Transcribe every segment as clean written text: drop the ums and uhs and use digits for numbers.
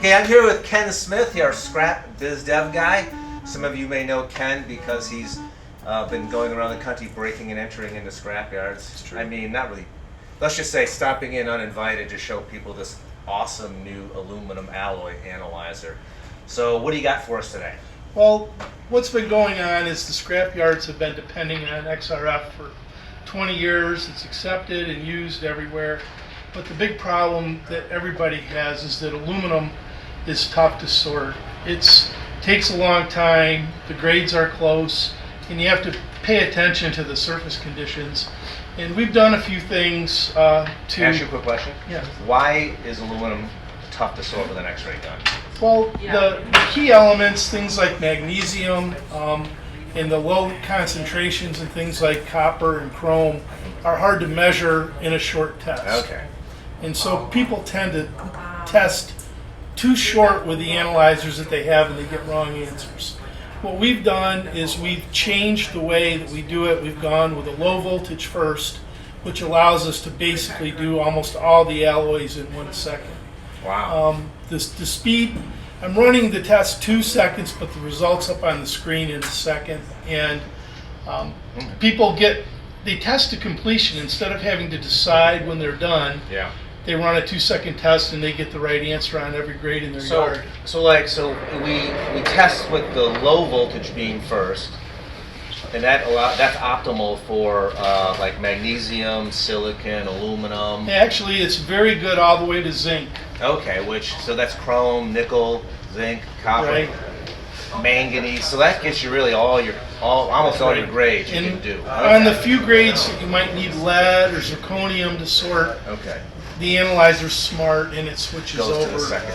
Okay, I'm here with Ken Smith, our scrap biz dev guy. Some of you may know Ken because he's been going around the country breaking and entering into scrap yards. I mean, not really. Let's just say stopping in uninvited to show people this awesome new aluminum alloy analyzer. So what do you got for us today? Well, what's been going on is the scrap yards have been depending on XRF for 20 years. It's accepted and used everywhere. But the big problem that everybody has is that aluminum is tough to sort. It takes a long time, the grades are close, and you have to pay attention to the surface conditions. And we've done a few things to... Can I ask you a quick question? Yeah. Why is aluminum tough to sort with an X-ray gun? Well, the key elements, things like magnesium, and the low concentrations and things like copper and chrome are hard to measure in a short test. Okay. And so people tend to test too short with the analyzers that they have and they get wrong answers. What we've done is we've changed the way that we do it. We've gone with a low voltage first, which allows us to basically do almost all the alloys in 1 second. Wow. The speed, I'm running the test 2 seconds, but the results up on the screen in a second. And people they test to completion instead of having to decide when they're done. Yeah. They run a 2-second test and they get the right answer on every grade in their yard. So we test with the low voltage beam first, and that's optimal for like magnesium, silicon, aluminum. Actually, it's very good all the way to zinc. Okay, so that's chrome, nickel, zinc, copper, Right. manganese. So that gets you really almost all your grades you can do. On the few grades that you might need lead or zirconium to sort, Okay. the analyzer's smart and it switches Goes over to the second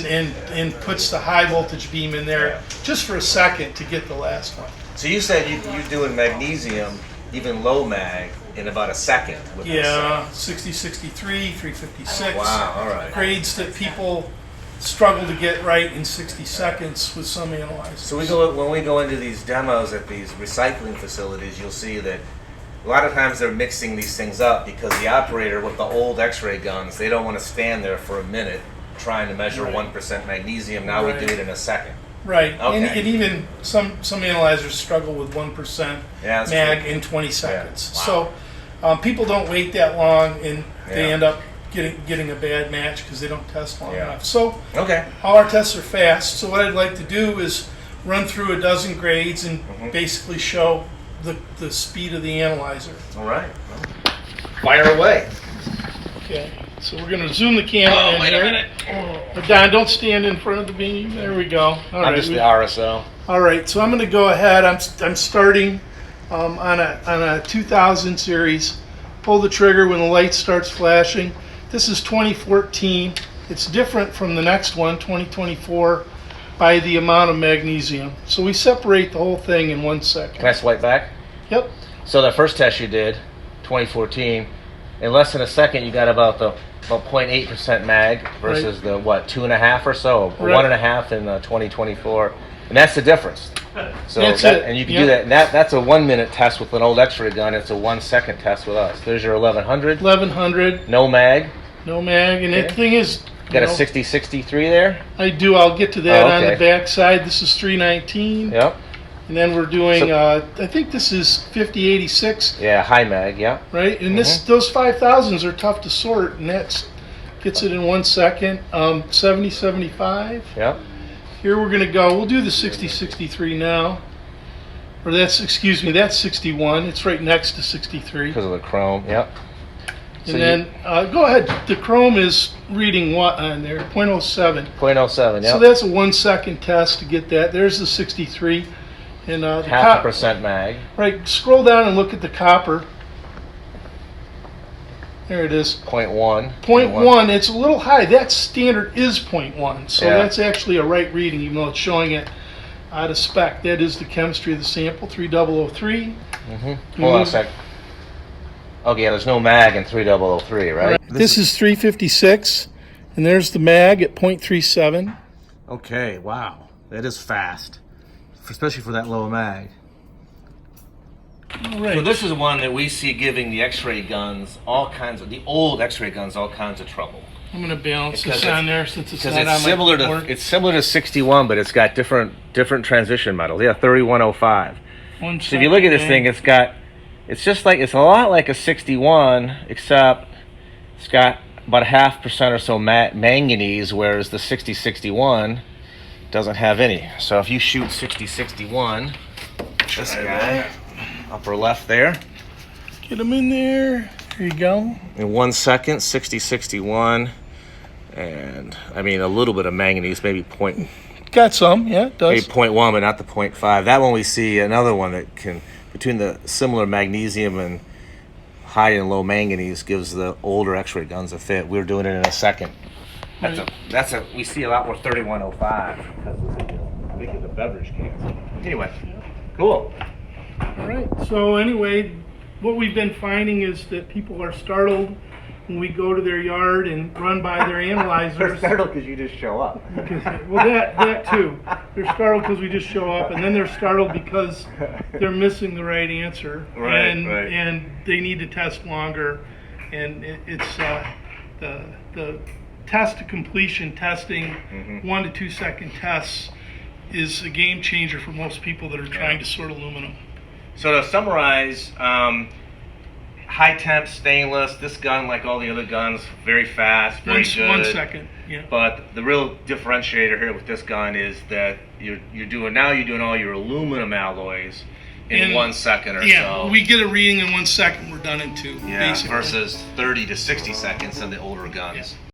beam. and puts the high voltage beam in there just for a second to get the last one. So you said you're doing magnesium, even low mag, in about a second. With Yeah, 6063, 356. Wow, all right. Grades that people struggle to get right in 60 seconds with some analyzers. So when we go into these demos at these recycling facilities, you'll see that a lot of times they're mixing these things up because the operator with the old X-ray guns, they don't want to stand there for a minute trying to measure 1% magnesium. Now we do it in a second. Right, Okay. and even some analyzers struggle with 1% Yeah, that's mag true. in 20 seconds. Yeah. Wow. So people don't wait that long, and they Yeah. end up getting a bad match because they don't test long Yeah. enough. So Okay. all our tests are fast. So what I'd like to do is run through a dozen grades and basically show the speed of the analyzer. All right. Fire away. Okay, so we're going to zoom the camera in here. But Don, don't stand in front of the beam. There we go. All I'm just the RSO. All right, so I'm going to go ahead. I'm starting on a 2000 series. Pull the trigger when the light starts flashing. This is 2014. It's different from the next one, 2024, by the amount of magnesium. So we separate the whole thing in 1 second. Can I swipe back? Yep. So the first test you did, 2014, in less than a second you got about 0.8% mag versus the 2.5 or so, Right. 1.5 in 2024, and that's the difference. So That's it. and you can do that. And that's a 1 minute test with an old X-ray gun. It's a 1 second test with us. There's your 1100. 1100. No mag. No mag, and the thing is, Got a 6063 there. I'll get to that on okay. the back side. This is 319. Yep. And then we're doing, I think this is 5086, Yeah, high mag. Yep. right? And those 5000s are tough to sort, and that gets it in 1 second. 7075. Yep. Here we're going to go. We'll do the 6063 now. Or that's 61. It's right next to 63. Because of the chrome. Yep. And then go ahead. The chrome is reading what on there? 0.07. 0.07. Yep. So that's a 1 second test to get that. There's the 63. And the half a percent mag. Right, scroll down and look at the copper. There it is. 0.1. 0.1, it's a little high. That standard is 0.1, so Yeah. that's actually a right reading, even though it's showing it out of spec. That is the chemistry of the sample, 3003. Hold on a sec. Okay, there's no mag in 3003, right? This is 356, and there's the mag at 0.37. Okay, wow. That is fast, especially for that low mag. All right. So this is one that we see giving the X-ray guns the old X-ray guns all kinds of trouble. I'm going to balance Because this on there since it's Because not it's on similar my to board. it's similar to 61, but it's got different transition metals. Yeah, 3105. So if you look at this thing, it's a lot like a 61, except it's got about 0.5% or so manganese, whereas the 6061 doesn't have any. So if you shoot 6061, this guy, upper left there, Get them in there. There you go. in 1 second, 6061, and I mean a little bit of manganese, maybe Got some, yeah, it does. 8.1, but not the 0.5. That one we see another one that can, between the similar magnesium and high and low manganese, gives the older X-ray guns a fit. We're doing it in a second. We see a lot more 3105 because I think of the beverage cans. Anyway, cool. All right. So anyway, what we've been finding is that people are startled when we go to their yard and run by their They're analyzers. startled because you just show up. Well, that too. They're startled because we just show up, and then they're startled because they're missing the right answer, Right, and right. and they need to test longer, and it's the test to completion testing, 1 to 2 second tests, is a game changer for most people that are trying to sort aluminum. So to summarize, high temp stainless. This gun, like all the other guns, very fast, very good. 1 second, yeah. But the real differentiator here with this gun is that you're doing all your aluminum alloys in 1 second or Yeah, so. we get a reading in 1 second. We're done in 2. Yeah, basically. versus 30 to 60 seconds in the older guns. Yeah.